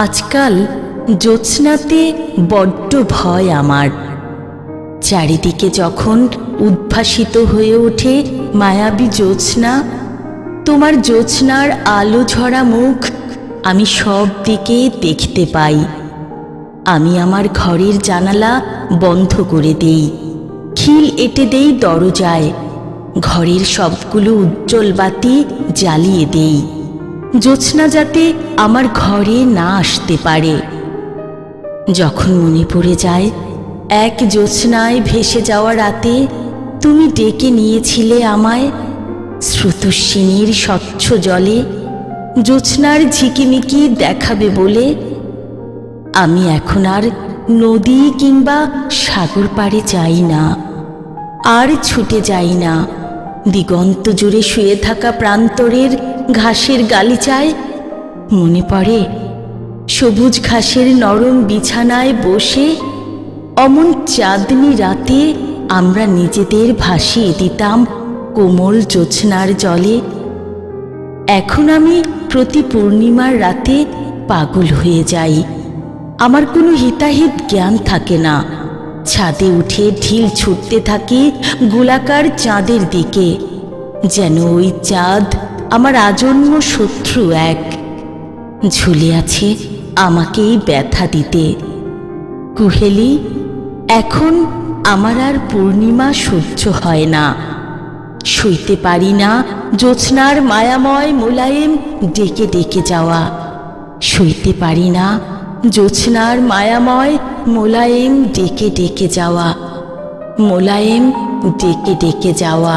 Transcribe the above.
আজকাল জ্যোৎস্নাতে বড্ড ভয় আমার। চারিদিকে যখন উদ্ভাসিত হয়ে ওঠে মায়াবী জ্যোৎস্না, তোমার জ্যোৎস্নার আলো ঝরা মুখ আমি সব দিকে দেখতে পাই। আমি আমার ঘরের জানালা বন্ধ করে দেই, খিল এঁটে দেই দরজায়, ঘরের সবগুলো উজ্জ্বল বাতি জ্বালিয়ে দেই, জ্যোৎস্না যাতে আমার ঘরে না আসতে পারে। যখন মনে পড়ে যায় এক জ্যোৎস্নায় ভেসে যাওয়া রাতে তুমি ডেকে নিয়েছিলে আমায় স্রোতস্বিনীর স্বচ্ছ জলে, জ্যোৎস্নার ঝিকিমিকি দেখাবে বলে, আমি এখন আর নদী কিংবা সাগর পাড়ে যাই না, আর ছুটে যাই না দিগন্ত জুড়ে শুয়ে থাকা প্রান্তরের ঘাসের গালিচায়। মনে পড়ে সবুজ ঘাসের নরম বিছানায় বসে অমন চাঁদনি রাতে আমরা নিজেদের ভাসিয়ে দিতাম কোমল জ্যোৎস্নার জলে। এখন আমি প্রতি পূর্ণিমার রাতে পাগল হয়ে যাই, আমার কোনো হিতাহিত জ্ঞান থাকে না। ছাদে উঠে ঢিল ছুটতে থাকি গোলাকার চাঁদের দিকে, যেন ওই চাঁদ আমার আজন্ম শত্রু এক, ঝুলে আছে আমাকেই ব্যথা দিতে। কুহেলি, এখন আমার আর পূর্ণিমা সহ্য হয় না, সইতে পারি না জ্যোৎস্নার মায়াময় মোলায়েম ডেকে ডেকে যাওয়া, সইতে পারি না জ্যোৎস্নার মায়াময় মোলায়েম ডেকে ডেকে যাওয়া, মোলায়েম ডেকে ডেকে যাওয়া।